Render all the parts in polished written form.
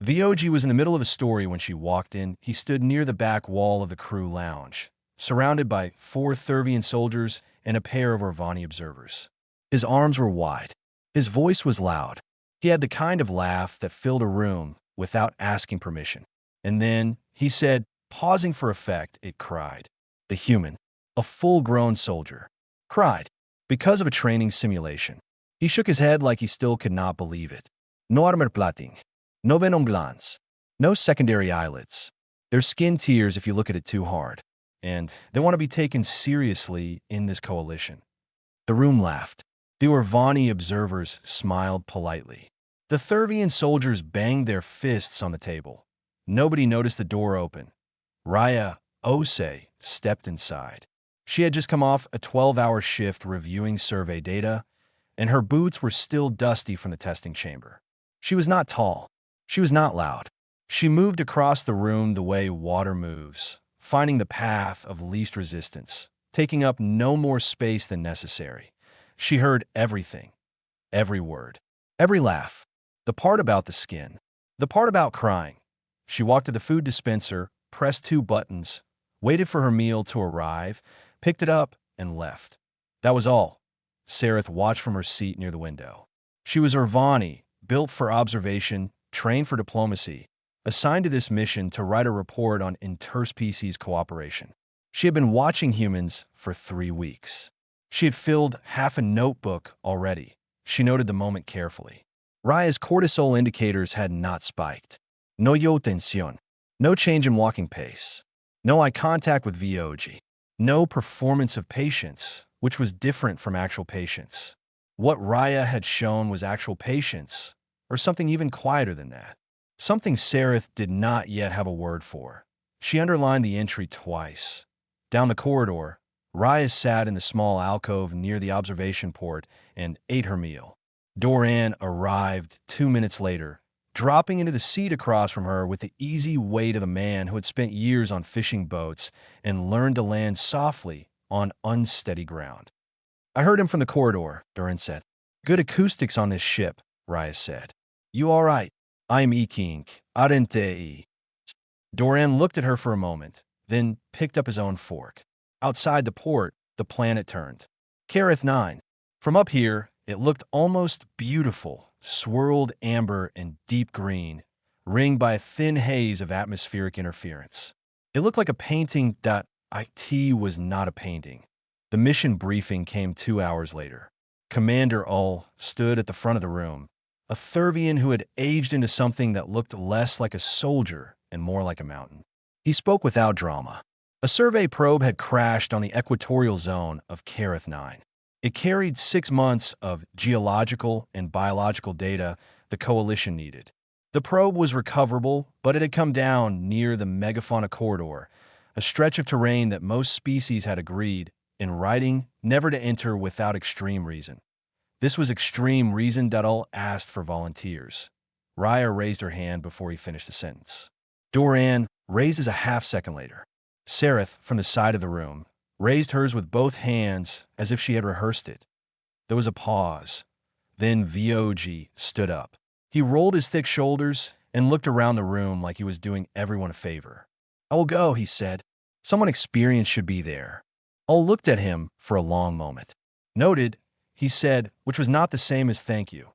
VOG was in the middle of a story when she walked in. He stood near the back wall of the crew lounge, surrounded by 4 Thurvian soldiers and a pair of Orvani observers. His arms were wide. His voice was loud. He had the kind of laugh that filled a room without asking permission. And then, he said, pausing for effect, it cried. The human, a full-grown soldier, cried, because of a training simulation. He shook his head like he still could not believe it. No armor plating. No venom glands. No secondary eyelids. There's skin tears if you look at it too hard. And they want to be taken seriously in this coalition. The room laughed. The Orvani observers smiled politely. The Thurvian soldiers banged their fists on the table. Nobody noticed the door open. Raya Ose stepped inside. She had just come off a 12-hour shift reviewing survey data, and her boots were still dusty from the testing chamber. She was not tall. She was not loud. She moved across the room the way water moves, finding the path of least resistance, taking up no more space than necessary. She heard everything, every word, every laugh, the part about the skin, the part about crying. She walked to the food dispenser, pressed 2 buttons, waited for her meal to arrive, picked it up, and left. That was all. Sareth watched from her seat near the window. She was Orvani, built for observation, trained for diplomacy, assigned to this mission to write a report on interspecies cooperation. She had been watching humans for 3 weeks. She had filled half a notebook already. She noted the moment carefully. Raya's cortisol indicators had not spiked. No yo tensión. No change in walking pace. No eye contact with VOG. No performance of patience, which was different from actual patience. What Raya had shown was actual patience, or something even quieter than that. Something Sareth did not yet have a word for. She underlined the entry twice. Down the corridor, Raya sat in the small alcove near the observation port and ate her meal. Doran arrived 2 minutes later, dropping into the seat across from her with the easy weight of a man who had spent years on fishing boats and learned to land softly on unsteady ground. I heard him from the corridor, Doran said. Good acoustics on this ship, Raya said. You all right? I'm E-King, Arente. Doran looked at her for a moment, then picked up his own fork. Outside the port, the planet turned. Kareth 9. From up here, it looked almost beautiful, swirled amber and deep green, ringed by a thin haze of atmospheric interference. It looked like a painting that IT was not a painting. The mission briefing came 2 hours later. Commander Ull stood at the front of the room, a Thurvian who had aged into something that looked less like a soldier and more like a mountain. He spoke without drama. A survey probe had crashed on the equatorial zone of Kareth 9. It carried 6 months of geological and biological data the Coalition needed. The probe was recoverable, but it had come down near the megafauna corridor, a stretch of terrain that most species had agreed, in writing, never to enter without extreme reason. This was extreme reason that Ull asked for volunteers. Raya raised her hand before he finished the sentence. Doran raised his a half-second later. Sareth, from the side of the room, raised hers with both hands as if she had rehearsed it. There was a pause. Then VOG stood up. He rolled his thick shoulders and looked around the room like he was doing everyone a favor. I will go, he said. Someone experienced should be there. Ull looked at him for a long moment. Noted, he said, which was not the same as thank you.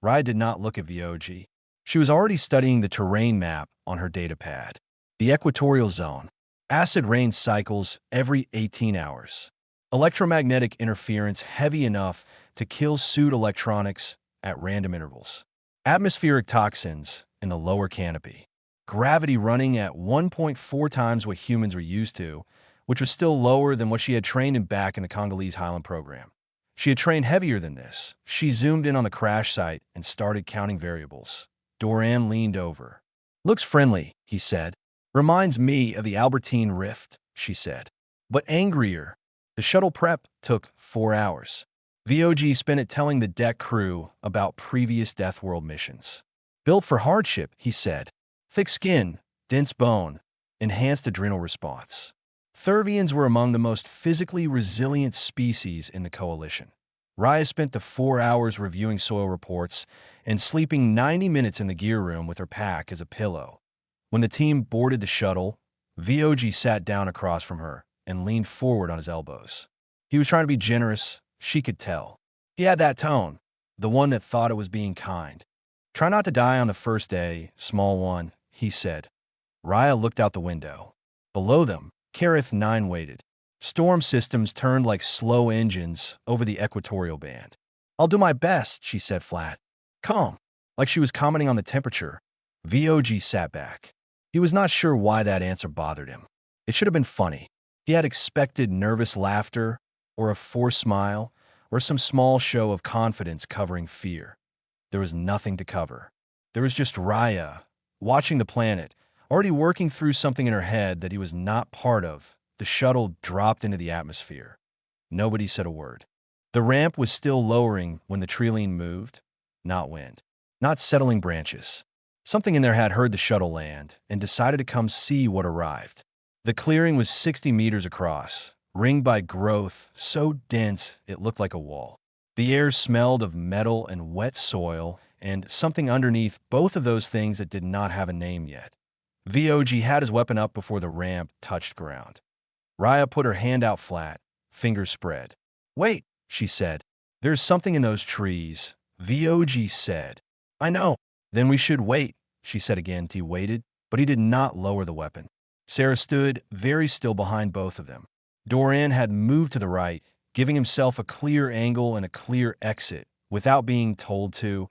Raya did not look at VOG. She was already studying the terrain map on her datapad. The equatorial zone. Acid rain cycles every 18 hours. Electromagnetic interference heavy enough to kill suit electronics at random intervals. Atmospheric toxins in the lower canopy. Gravity running at 1.4 times what humans were used to, which was still lower than what she had trained in back in the Congolese Highland program. She had trained heavier than this. She zoomed in on the crash site and started counting variables. Doran leaned over. Looks friendly, he said. Reminds me of the Albertine Rift, she said. But angrier. The shuttle prep took 4 hours. VOG spent it telling the deck crew about previous Deathworld missions. Built for hardship, he said. Thick skin, dense bone, enhanced adrenal response. Thurvians were among the most physically resilient species in the Coalition. Raya spent the 4 hours reviewing soil reports and sleeping 90 minutes in the gear room with her pack as a pillow. When the team boarded the shuttle, VOG sat down across from her and leaned forward on his elbows. He was trying to be generous, she could tell. He had that tone, the one that thought it was being kind. Try not to die on the first day, small one, he said. Raya looked out the window. Below them, Kareth 9 waited. Storm systems turned like slow engines over the equatorial band. I'll do my best, she said flat. Calm, like she was commenting on the temperature. VOG sat back. He was not sure why that answer bothered him. It should have been funny. He had expected nervous laughter, or a forced smile, or some small show of confidence covering fear. There was nothing to cover. There was just Raya, watching the planet, already working through something in her head that he was not part of. The shuttle dropped into the atmosphere. Nobody said a word. The ramp was still lowering when the trilene moved. Not wind. Not settling branches. Something in there had heard the shuttle land and decided to come see what arrived. The clearing was 60 meters across, ringed by growth so dense it looked like a wall. The air smelled of metal and wet soil and something underneath both of those things that did not have a name yet. VOG had his weapon up before the ramp touched ground. Raya put her hand out flat, fingers spread. Wait, she said. There's something in those trees, VOG said. I know. Then we should wait, she said again. He waited, but he did not lower the weapon. Sarah stood very still behind both of them. Doran had moved to the right, giving himself a clear angle and a clear exit, without being told to.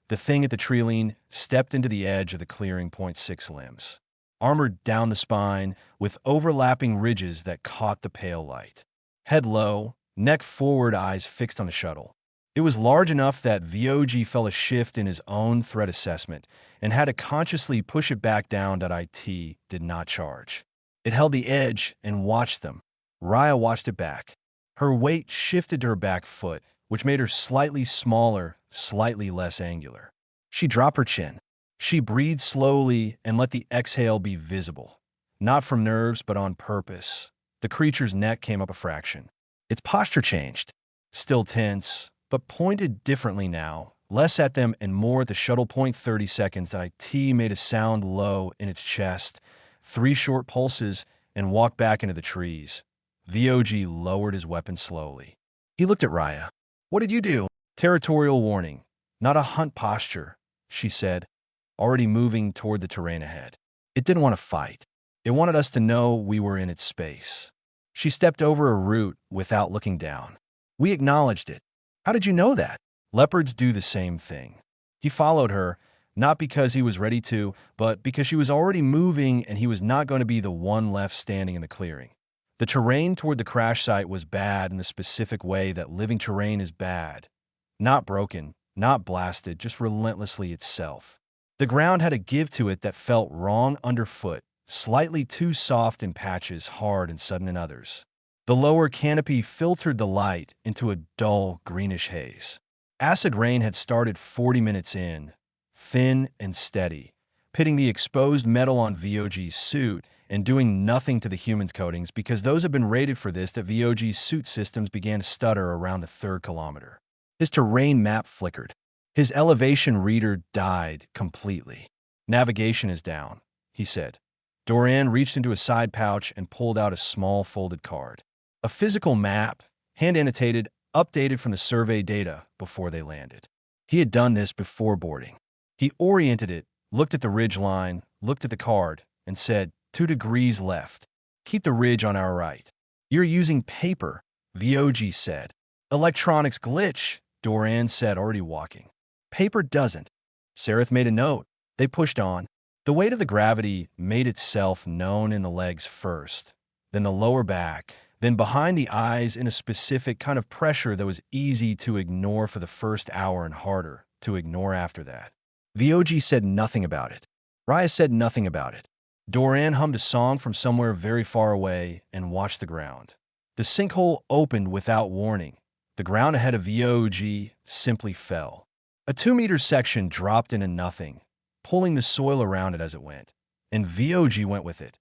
The thing at the trilene stepped into the edge of the clearing. 0.6 limbs. Armored down the spine, with overlapping ridges that caught the pale light. Head low, neck forward, eyes fixed on the shuttle. It was large enough that VOG felt a shift in his own threat assessment and had to consciously push it back down. It did not charge. It held the edge and watched them. Raya watched it back. Her weight shifted to her back foot, which made her slightly smaller, slightly less angular. She dropped her chin. She breathed slowly and let the exhale be visible. Not from nerves, but on purpose. The creature's neck came up a fraction. Its posture changed. Still tense, but pointed differently now. Less at them and more at the shuttle. 30 seconds. IT made a sound low in its chest. 3 short pulses and walked back into the trees. VOG lowered his weapon slowly. He looked at Raya. What did you do? Territorial warning. Not a hunt posture, she said, already moving toward the terrain ahead. It didn't want to fight. It wanted us to know we were in its space. She stepped over a root without looking down. We acknowledged it. How did you know that? Leopards do the same thing. He followed her, not because he was ready to, but because she was already moving and he was not going to be the one left standing in the clearing. The terrain toward the crash site was bad in the specific way that living terrain is bad. Not broken, not blasted, just relentlessly itself. The ground had a give to it that felt wrong underfoot, slightly too soft in patches, hard and sudden in others. The lower canopy filtered the light into a dull, greenish haze. Acid rain had started 40 minutes in, thin and steady, pitting the exposed metal on VOG's suit and doing nothing to the human's coatings because those had been rated for this. That VOG's suit systems began to stutter around the 3rd kilometer. His terrain map flickered. His elevation reader died completely. Navigation is down, he said. Doran reached into a side pouch and pulled out a small folded card. A physical map, hand-annotated, updated from the survey data before they landed. He had done this before boarding. He oriented it, looked at the ridge line, looked at the card, and said, 2 degrees left. Keep the ridge on our right. You're using paper, VOG said. Electronics glitch, Doran said, already walking. Paper doesn't. Sareth made a note. They pushed on. The weight of the gravity made itself known in the legs first, then the lower back, then behind the eyes in a specific kind of pressure that was easy to ignore for the first hour and harder to ignore after that. VOG said nothing about it. Raya said nothing about it. Doran hummed a song from somewhere very far away and watched the ground. The sinkhole opened without warning. The ground ahead of VOG simply fell. A 2-meter section dropped into nothing, pulling the soil around it as it went, and VOG went with it.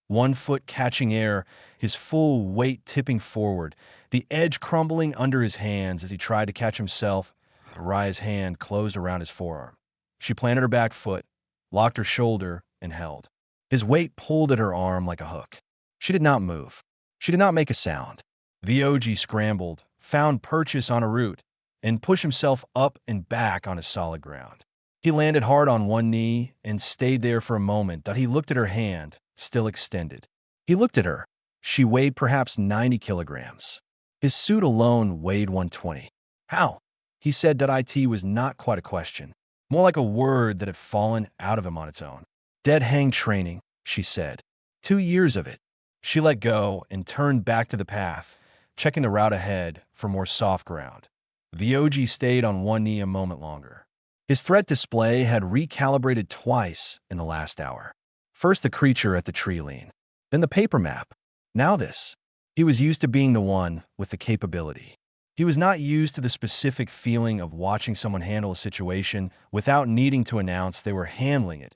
one foot catching air, his full weight tipping forward, the edge crumbling under his hands as he tried to catch himself. Raya's hand closed around his forearm. She planted her back foot, locked her shoulder, and held. His weight pulled at her arm like a hook. She did not move. She did not make a sound. VOG scrambled, found purchase on a root, and pushed himself up and back on his solid ground. He landed hard on one knee and stayed there for a moment. He looked at her hand, still extended. He looked at her. She weighed perhaps 90 kilograms. His suit alone weighed 120. How? He said that it was not quite a question, more like a word that had fallen out of him on its own. Dead hang training, she said. 2 years of it. She let go and turned back to the path, checking the route ahead for more soft ground. VOG stayed on one knee a moment longer. His threat display had recalibrated twice in the last hour. First the creature at the tree lean, then the paper map. Now this. He was used to being the one with the capability. He was not used to the specific feeling of watching someone handle a situation without needing to announce they were handling it.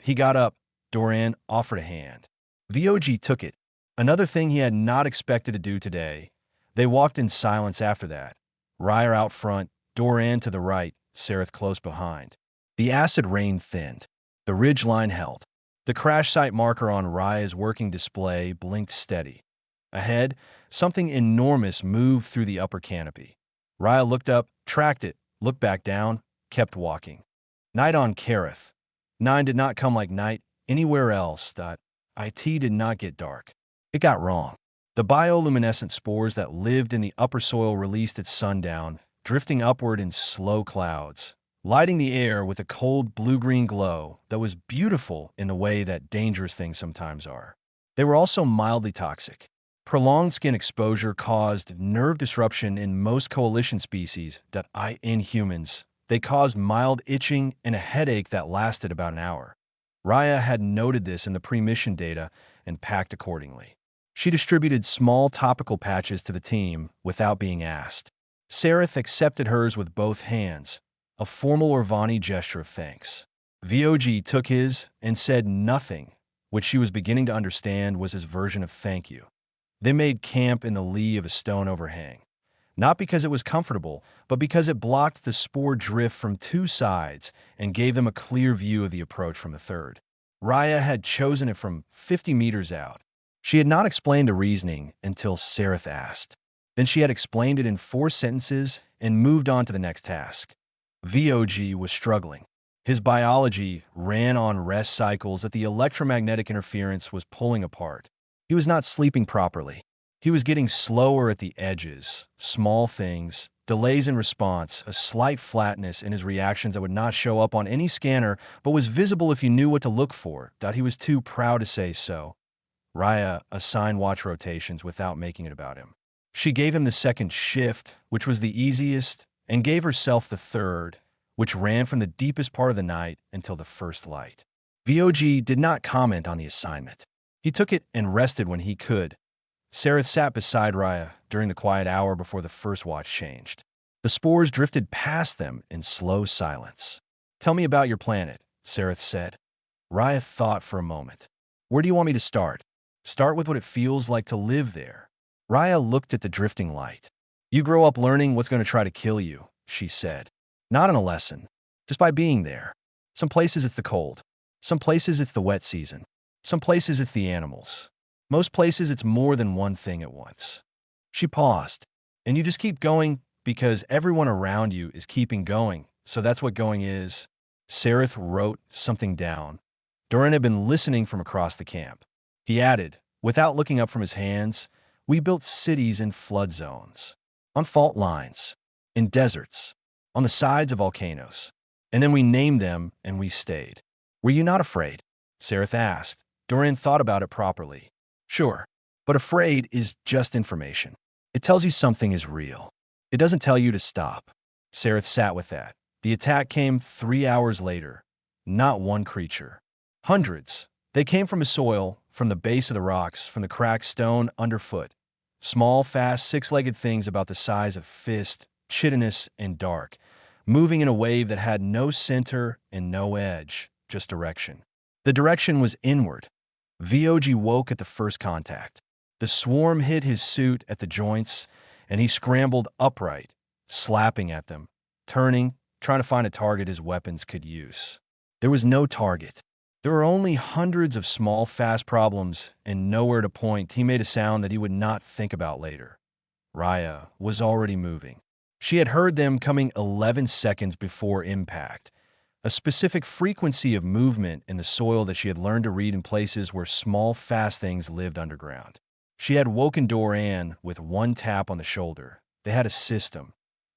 He got up. Doran offered a hand. VOG took it, another thing he had not expected to do today. They walked in silence after that. Raya out front, Doran to the right, Sareth close behind. The acid rain thinned. The ridge line held. The crash site marker on Raya's working display blinked steady. Ahead, something enormous moved through the upper canopy. Raya looked up, tracked it, looked back down, kept walking. Night on Kareth. 9 did not come like night anywhere else. It did not get dark. It got wrong. The bioluminescent spores that lived in the upper soil released at sundown, drifting upward in slow clouds, lighting the air with a cold blue-green glow that was beautiful in the way that dangerous things sometimes are. They were also mildly toxic. Prolonged skin exposure caused nerve disruption in most coalition species. In humans, they caused mild itching and a headache that lasted about an hour. Raya had noted this in the pre-mission data and packed accordingly. She distributed small topical patches to the team without being asked. Sareth accepted hers with both hands, a formal Orvani gesture of thanks. VOG took his and said nothing, which she was beginning to understand was his version of thank you. They made camp in the lee of a stone overhang, not because it was comfortable, but because it blocked the spore drift from two sides and gave them a clear view of the approach from the third. Raya had chosen it from 50 meters out. She had not explained the reasoning until Sareth asked. Then she had explained it in 4 sentences and moved on to the next task. VOG was struggling. His biology ran on rest cycles that the electromagnetic interference was pulling apart. He was not sleeping properly. He was getting slower at the edges, small things, delays in response, a slight flatness in his reactions that would not show up on any scanner but was visible if you knew what to look for. He was too proud to say so. Raya assigned watch rotations without making it about him. She gave him the second shift, which was the easiest, and gave herself the third, which ran from the deepest part of the night until the first light. VOG did not comment on the assignment. He took it and rested when he could. Sareth sat beside Raya during the quiet hour before the first watch changed. The spores drifted past them in slow silence. "Tell me about your planet," Sareth said. Raya thought for a moment. "Where do you want me to start?" "Start with what it feels like to live there." Raya looked at the drifting light. "You grow up learning what's going to try to kill you," she said. "Not in a lesson, just by being there. Some places it's the cold. Some places it's the wet season. Some places it's the animals. Most places it's more than one thing at once." She paused. "And you just keep going because everyone around you is keeping going, so that's what going is." Sareth wrote something down. Doran had been listening from across the camp. He added, without looking up from his hands, "We built cities in flood zones, on fault lines, in deserts, on the sides of volcanoes. And then we named them and we stayed." "Were you not afraid?" Sareth asked. Doran thought about it properly. "Sure, but afraid is just information. It tells you something is real. It doesn't tell you to stop." Sareth sat with that. The attack came 3 hours later. Not one creature. Hundreds. They came from the soil, from the base of the rocks, from the cracked stone underfoot. Small, fast, 6-legged things about the size of fist, chitinous and dark, moving in a wave that had no center and no edge, just direction. The direction was inward. VOG woke at the first contact. The swarm hit his suit at the joints, and he scrambled upright, slapping at them, turning, trying to find a target his weapons could use. There was no target. There were only hundreds of small, fast problems and nowhere to point. He made a sound that he would not think about later. Raya was already moving. She had heard them coming 11 seconds before impact, a specific frequency of movement in the soil that she had learned to read in places where small, fast things lived underground. She had woken Doran with one tap on the shoulder. They had a system.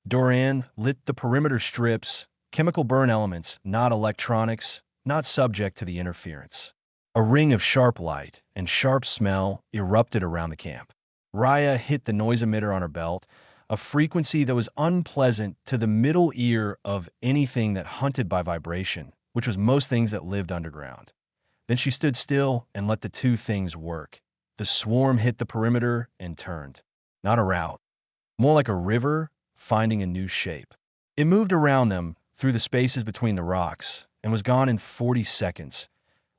Doran lit the perimeter strips, chemical burn elements, not electronics, not subject to the interference. A ring of sharp light and sharp smell erupted around the camp. Raya hit the noise emitter on her belt, a frequency that was unpleasant to the middle ear of anything that hunted by vibration, which was most things that lived underground. Then she stood still and let the two things work. The swarm hit the perimeter and turned. Not a route, more like a river finding a new shape. It moved around them through the spaces between the rocks and was gone in 40 seconds.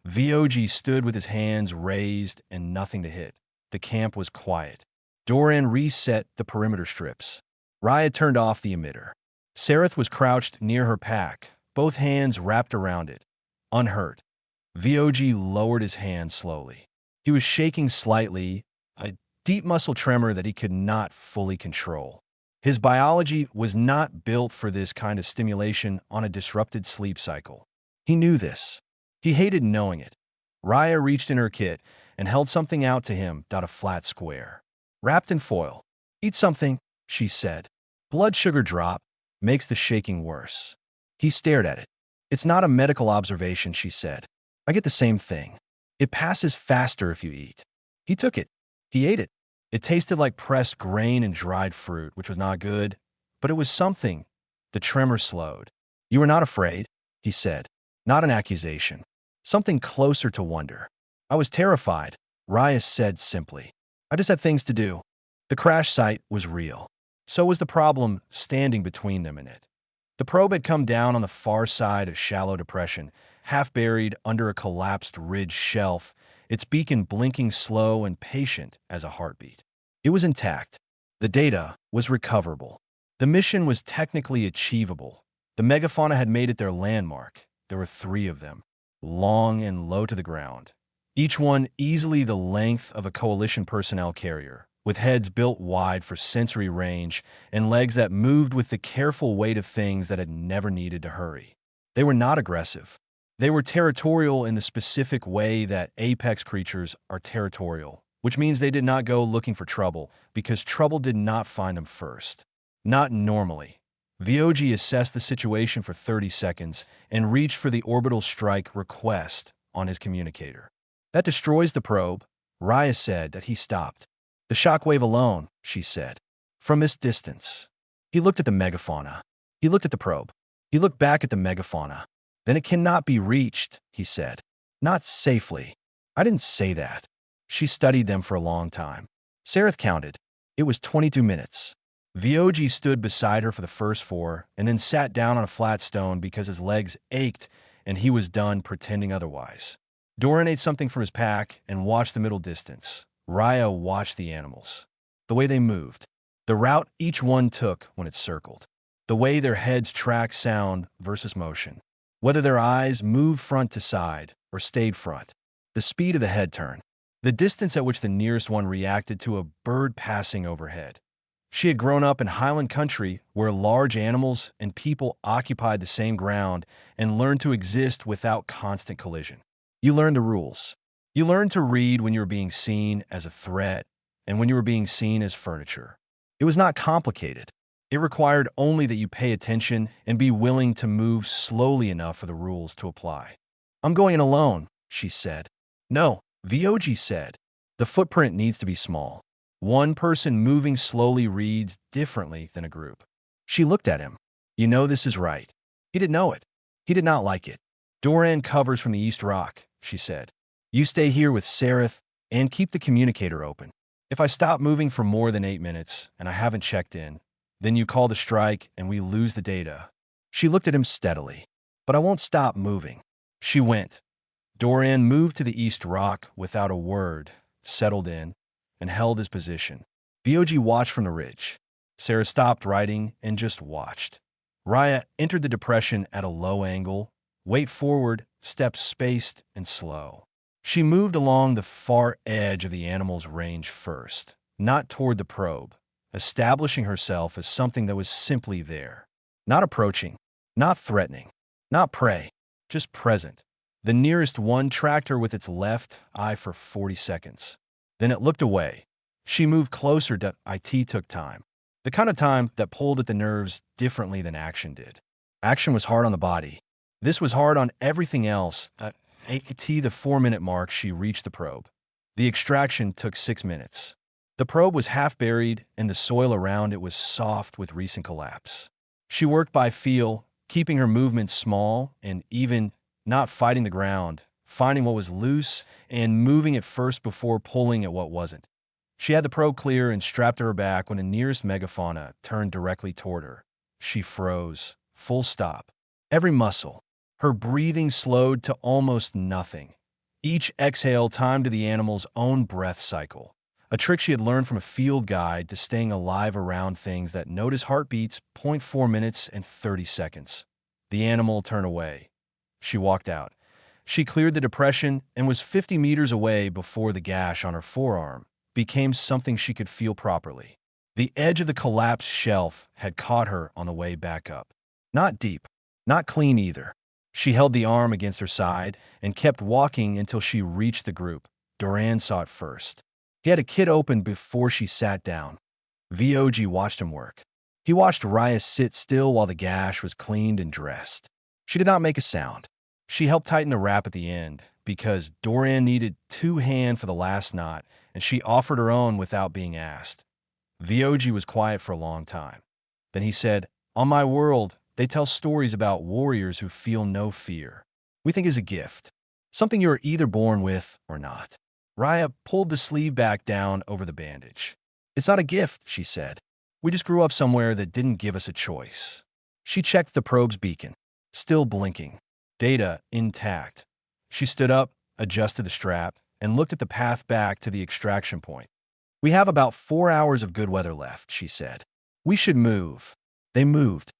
VOG stood with his hands raised and nothing to hit. The camp was quiet. Doran reset the perimeter strips. Raya turned off the emitter. Sareth was crouched near her pack, both hands wrapped around it, unhurt. VOG lowered his hand slowly. He was shaking slightly, a deep muscle tremor that he could not fully control. His biology was not built for this kind of stimulation on a disrupted sleep cycle. He knew this. He hated knowing it. Raya reached in her kit and held something out to him, a flat square. Wrapped in foil. Eat something, she said. Blood sugar drop makes the shaking worse. He stared at it. It's not a medical observation, she said. I get the same thing. It passes faster if you eat. He took it. He ate it. It tasted like pressed grain and dried fruit, which was not good, but it was something. The tremor slowed. You were not afraid, he said. Not an accusation. Something closer to wonder. I was terrified, Raya said simply. I just had things to do. The crash site was real. So was the problem standing between them and it. The probe had come down on the far side of shallow depression, half buried under a collapsed ridge shelf, its beacon blinking slow and patient as a heartbeat. It was intact. The data was recoverable. The mission was technically achievable. The megafauna had made it their landmark. There were 3 of them, long and low to the ground. Each one easily the length of a coalition personnel carrier, with heads built wide for sensory range and legs that moved with the careful weight of things that had never needed to hurry. They were not aggressive. They were territorial in the specific way that apex creatures are territorial, which means they did not go looking for trouble because trouble did not find them first. Not normally. VOG assessed the situation for 30 seconds and reached for the orbital strike request on his communicator. That destroys the probe, Raya said that he stopped. The shockwave alone, she said. From this distance. He looked at the megafauna. He looked at the probe. He looked back at the megafauna. Then it cannot be reached, he said. Not safely. I didn't say that. She studied them for a long time. Sareth counted. It was 22 minutes. VOG stood beside her for the first 4 and then sat down on a flat stone because his legs ached and he was done pretending otherwise. Doran ate something from his pack and watched the middle distance. Raya watched the animals. The way they moved. The route each one took when it circled. The way their heads tracked sound versus motion. Whether their eyes moved front to side or stayed front. The speed of the head turn. The distance at which the nearest one reacted to a bird passing overhead. She had grown up in highland country where large animals and people occupied the same ground and learned to exist without constant collision. You learn the rules. You learn to read when you were being seen as a threat and when you were being seen as furniture. It was not complicated. It required only that you pay attention and be willing to move slowly enough for the rules to apply. I'm going in alone, she said. No, VOG said. The footprint needs to be small. One person moving slowly reads differently than a group. She looked at him. You know this is right. He didn't know it. He did not like it. Doran covers from the East Rock, she said. You stay here with Sareth and keep the communicator open. If I stop moving for more than 8 minutes and I haven't checked in, then you call the strike and we lose the data. She looked at him steadily. But I won't stop moving. She went. Dorian moved to the east rock without a word, settled in, and held his position. VOG watched from the ridge. Sarah stopped writing and just watched. Raya entered the depression at a low angle, weight forward, steps spaced and slow. She moved along the far edge of the animal's range first, not toward the probe, establishing herself as something that was simply there. Not approaching, not threatening, not prey, just present. The nearest one tracked her with its left eye for 40 seconds. Then it looked away. She moved closer to IT took time. The kind of time that pulled at the nerves differently than action did. Action was hard on the body. This was hard on everything else. At the 4-minute mark, she reached the probe. The extraction took 6 minutes. The probe was half buried, and the soil around it was soft with recent collapse. She worked by feel, keeping her movements small and even, not fighting the ground, finding what was loose and moving it first before pulling at what wasn't. She had the probe clear and strapped to her back when the nearest megafauna turned directly toward her. She froze, full stop. Every muscle. Her breathing slowed to almost nothing. Each exhale timed to the animal's own breath cycle. A trick she had learned from a field guide to staying alive around things that notice heartbeats 0.4 minutes and 30 seconds. The animal turned away. She walked out. She cleared the depression and was 50 meters away before the gash on her forearm became something she could feel properly. The edge of the collapsed shelf had caught her on the way back up. Not deep, not clean either. She held the arm against her side and kept walking until she reached the group. Doran saw it first. He had a kit open before she sat down. VOG watched him work. He watched Raya sit still while the gash was cleaned and dressed. She did not make a sound. She helped tighten the wrap at the end because Doran needed 2 hands for the last knot, and she offered her own without being asked. VOG was quiet for a long time. Then he said, "On my world, they tell stories about warriors who feel no fear. We think is a gift, something you are either born with or not." Raya pulled the sleeve back down over the bandage. "It's not a gift," she said. "We just grew up somewhere that didn't give us a choice." She checked the probe's beacon, still blinking. Data intact. She stood up, adjusted the strap, and looked at the path back to the extraction point. "We have about 4 hours of good weather left," she said. "We should move." They moved.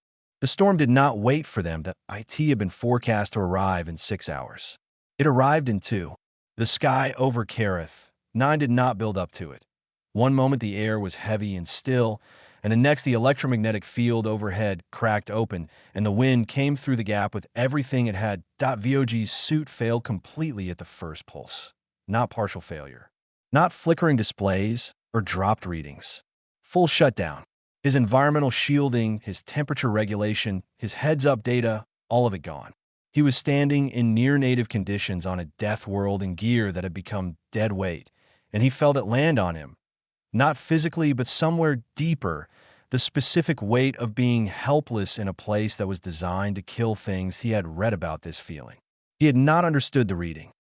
The storm did not wait for them. The IT had been forecast to arrive in 6 hours. It arrived in 2. The sky over Kareth. 9 did not build up to it. One moment the air was heavy and still, and the next the electromagnetic field overhead cracked open, and the wind came through the gap with everything it had. VOG's suit failed completely at the first pulse. Not partial failure. Not flickering displays or dropped readings. Full shutdown. His environmental shielding, his temperature regulation, his heads-up data, all of it gone. He was standing in near-native conditions on a Deathworld in gear that had become dead weight, and he felt it land on him. Not physically, but somewhere deeper, the specific weight of being helpless in a place that was designed to kill things. He had read about this feeling. He had not understood the reading.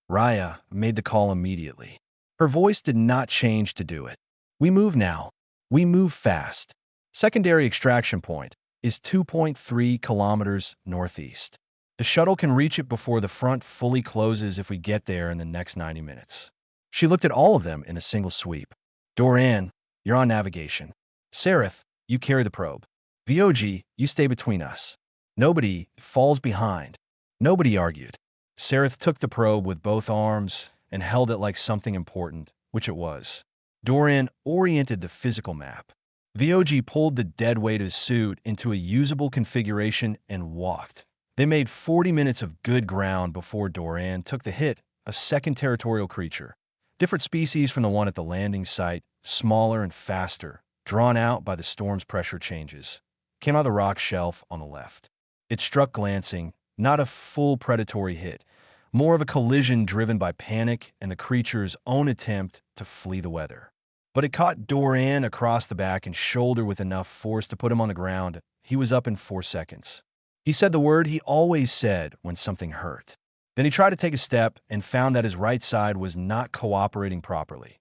Raya made the call immediately. Her voice did not change to do it. "We move now. We move fast. Secondary extraction point is 2.3 kilometers northeast. The shuttle can reach it before the front fully closes if we get there in the next 90 minutes. She looked at all of them in a single sweep. "Doran, you're on navigation. Sareth, you carry the probe. VOG, you stay between us. Nobody falls behind." Nobody argued. Sareth took the probe with both arms and held it like something important, which it was. Doran oriented the physical map. VOG pulled the dead weight of his suit into a usable configuration and walked. They made 40 minutes of good ground before Doran took the hit, a second territorial creature. Different species from the one at the landing site, smaller and faster, drawn out by the storm's pressure changes, came out of the rock shelf on the left. It struck glancing, not a full predatory hit, more of a collision driven by panic and the creature's own attempt to flee the weather. But it caught Doran across the back and shoulder with enough force to put him on the ground. He was up in 4 seconds. He said the word he always said when something hurt. Then he tried to take a step and found that his right side was not cooperating properly.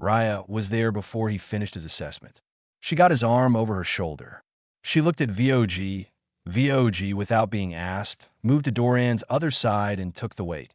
Raya was there before he finished his assessment. She got his arm over her shoulder. She looked at VOG. VOG, without being asked, moved to Doran's other side and took the weight.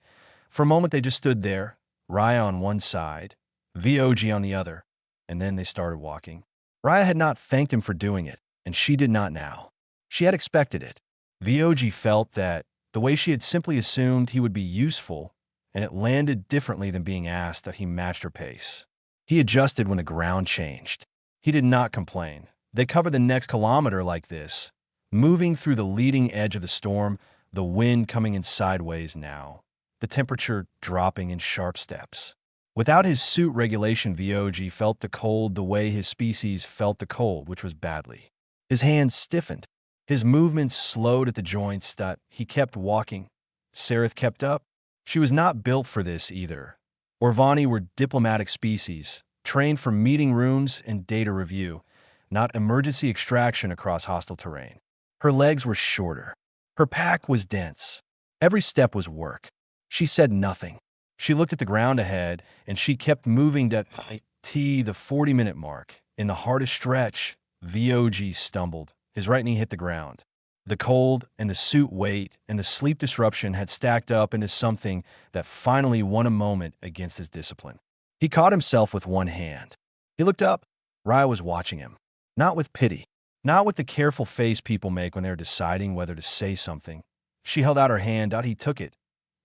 For a moment, they just stood there, Raya on one side, VOG on the other, and then they started walking. Raya had not thanked him for doing it, and she did not now. She had expected it. VOG felt that the way she had simply assumed he would be useful, and it landed differently than being asked, that he matched her pace. He adjusted when the ground changed. He did not complain. They covered the next kilometer like this, moving through the leading edge of the storm, the wind coming in sideways now, the temperature dropping in sharp steps. Without his suit regulation, VOG felt the cold the way his species felt the cold, which was badly. His hands stiffened. His movements slowed at the joints. He kept walking. Sareth kept up. She was not built for this either. Orvani were diplomatic species, trained for meeting rooms and data review, not emergency extraction across hostile terrain. Her legs were shorter. Her pack was dense. Every step was work. She said nothing. She looked at the ground ahead, and she kept moving to the 40-minute mark. In the hardest stretch, VOG stumbled. His right knee hit the ground. The cold and the suit weight and the sleep disruption had stacked up into something that finally won a moment against his discipline. He caught himself with one hand. He looked up. Raya was watching him, not with pity, not with the careful face people make when they're deciding whether to say something. She held out her hand. He took it.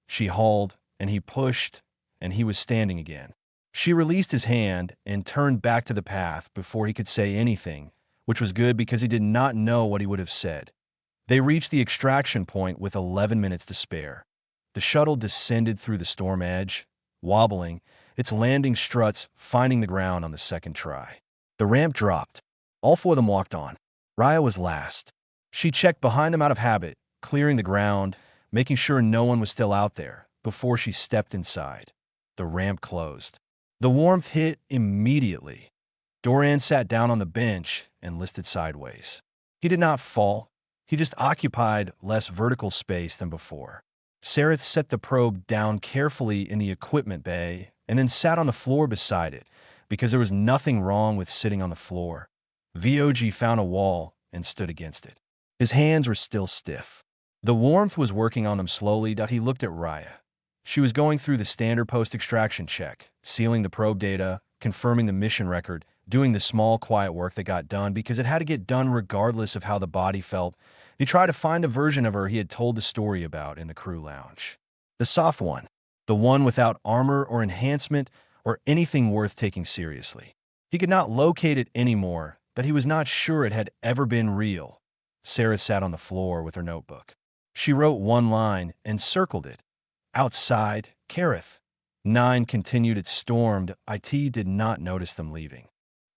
She hauled, and he pushed, and he was standing again. She released his hand and turned back to the path before he could say anything, which was good because he did not know what he would have said. They reached the extraction point with 11 minutes to spare. The shuttle descended through the storm edge, wobbling, its landing struts finding the ground on the second try. The ramp dropped. All four of them walked on. Raya was last. She checked behind them out of habit, clearing the ground, making sure no one was still out there, before she stepped inside. The ramp closed. The warmth hit immediately. Doran sat down on the bench and listed sideways. He did not fall. He just occupied less vertical space than before. Sareth set the probe down carefully in the equipment bay and then sat on the floor beside it, because there was nothing wrong with sitting on the floor. VOG found a wall and stood against it. His hands were still stiff. The warmth was working on them slowly. He looked at Raya. She was going through the standard post-extraction check, sealing the probe data, confirming the mission record, doing the small, quiet work that got done because it had to get done regardless of how the body felt. He tried to find a version of her he had told the story about in the crew lounge. The soft one. The one without armor or enhancement or anything worth taking seriously. He could not locate it anymore, but he was not sure it had ever been real. Sarah sat on the floor with her notebook. She wrote one line and circled it. Outside, Kareth. 9 continued. It stormed. IT did not notice them leaving.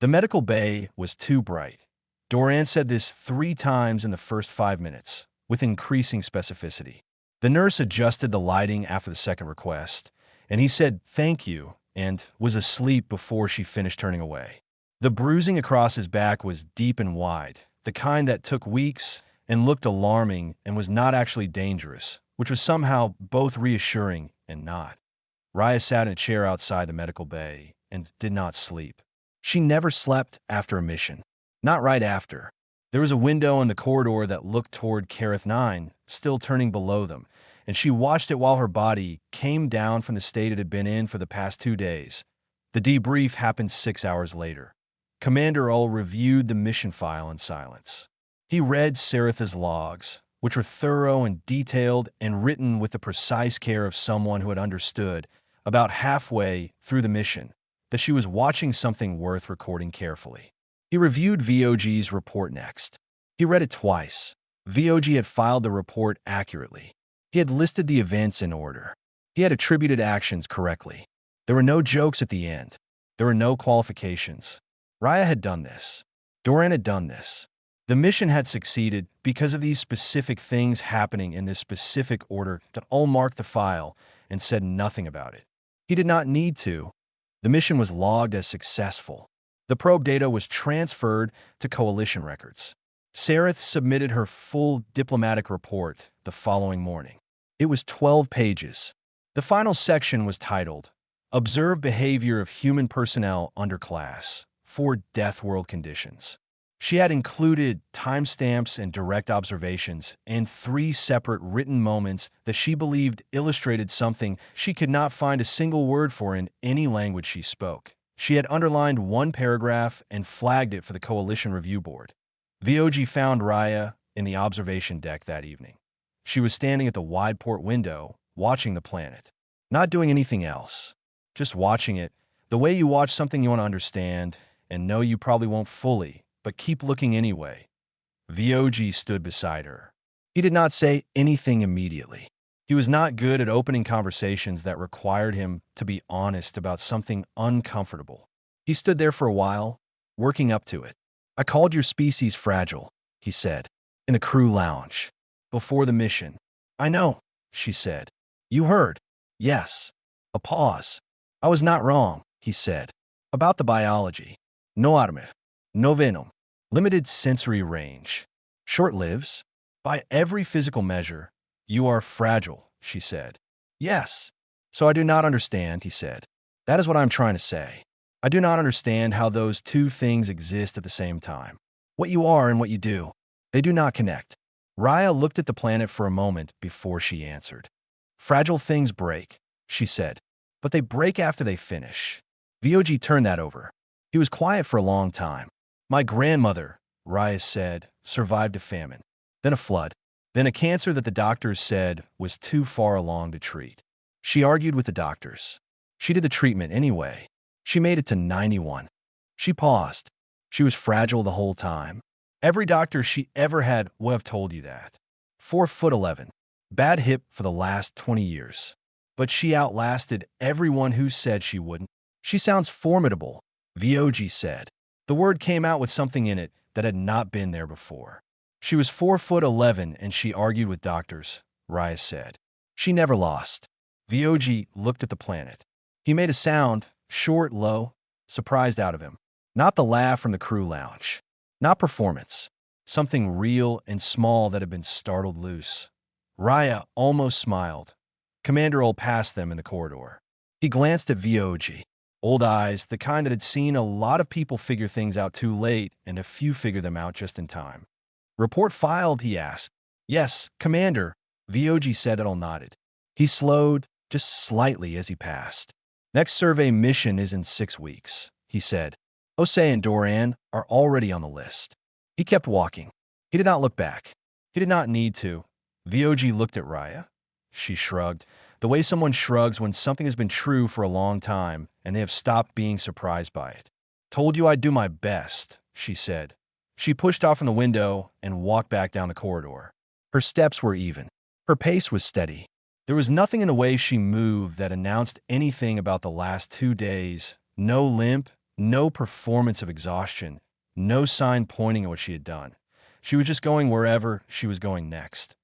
The medical bay was too bright. Doran said this 3 times in the first 5 minutes, with increasing specificity. The nurse adjusted the lighting after the second request, and he said thank you and was asleep before she finished turning away. The bruising across his back was deep and wide, the kind that took weeks and looked alarming and was not actually dangerous, which was somehow both reassuring and not. Raya sat in a chair outside the medical bay and did not sleep. She never slept after a mission. Not right after. There was a window in the corridor that looked toward Kareth 9, still turning below them, and she watched it while her body came down from the state it had been in for the past 2 days. The debrief happened 6 hours later. Commander Ull reviewed the mission file in silence. He read Saratha's logs, which were thorough and detailed and written with the precise care of someone who had understood, about halfway through the mission, that she was watching something worth recording carefully. He reviewed VOG's report next. He read it twice. VOG had filed the report accurately. He had listed the events in order. He had attributed actions correctly. There were no jokes at the end. There were no qualifications. Raya had done this. Doran had done this. The mission had succeeded because of these specific things happening in this specific order that all marked the file and said nothing about it. He did not need to. The mission was logged as successful. The probe data was transferred to Coalition records. Sareth submitted her full diplomatic report the following morning. It was 12 pages. The final section was titled, Observe Behavior of Human Personnel Underclass for Deathworld Conditions. She had included timestamps and direct observations and 3 separate written moments that she believed illustrated something she could not find a single word for in any language she spoke. She had underlined one paragraph and flagged it for the Coalition Review Board. VOG found Raya in the observation deck that evening. She was standing at the wide port window, watching the planet. Not doing anything else. Just watching it, the way you watch something you want to understand and know you probably won't fully, but keep looking anyway. VOG stood beside her. He did not say anything immediately. He was not good at opening conversations that required him to be honest about something uncomfortable. He stood there for a while, working up to it. "I called your species fragile," he said, in the crew lounge. "Before the mission." "I know," she said. "You heard." "Yes." A pause. "I was not wrong," he said. "About the biology. No armor. No venom. Limited sensory range. Short lives. By every physical measure, you are fragile," she said. "Yes." "So I do not understand," he said. "That is what I'm trying to say. I do not understand how those two things exist at the same time. What you are and what you do. They do not connect." Raya looked at the planet for a moment before she answered. "Fragile things break," she said, "but they break after they finish." VOG turned that over. He was quiet for a long time. "My grandmother," Raya said, "survived a famine, then a flood, then a cancer that the doctors said was too far along to treat. She argued with the doctors. She did the treatment anyway. She made it to 91. She paused. She was fragile the whole time. Every doctor she ever had would have told you that. 4'11". Bad hip for the last 20 years. But she outlasted everyone who said she wouldn't. She sounds formidable," VOG said. The word came out with something in it that had not been there before. "She was 4'11" and she argued with doctors," Raya said. "She never lost." VOG looked at the planet. He made a sound, short, low, surprised out of him. Not the laugh from the crew lounge. Not performance. Something real and small that had been startled loose. Raya almost smiled. Commander Ol passed them in the corridor. He glanced at VOG. Old eyes, the kind that had seen a lot of people figure things out too late and a few figure them out just in time. "Report filed?" he asked. "Yes, Commander," VOG said. Ol nodded. He slowed, just slightly as he passed. "Next survey mission is in 6 weeks," he said. "Osei and Doran are already on the list." He kept walking. He did not look back. He did not need to. VOG looked at Raya. She shrugged, the way someone shrugs when something has been true for a long time and they have stopped being surprised by it. "Told you I'd do my best," she said. She pushed off from the window and walked back down the corridor. Her steps were even. Her pace was steady. There was nothing in the way she moved that announced anything about the last 2 days. No limp, no performance of exhaustion, no sign pointing at what she had done. She was just going wherever she was going next.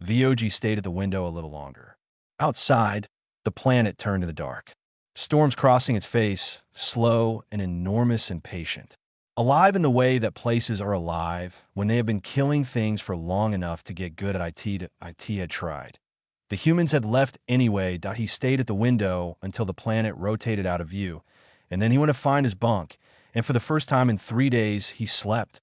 VOG stayed at the window a little longer. Outside, the planet turned to the dark. Storms crossing its face, slow and enormous and patient. Alive in the way that places are alive when they have been killing things for long enough to get good at IT had tried. The humans had left anyway. He stayed at the window until the planet rotated out of view, and then he went to find his bunk, and for the first time in 3 days, he slept.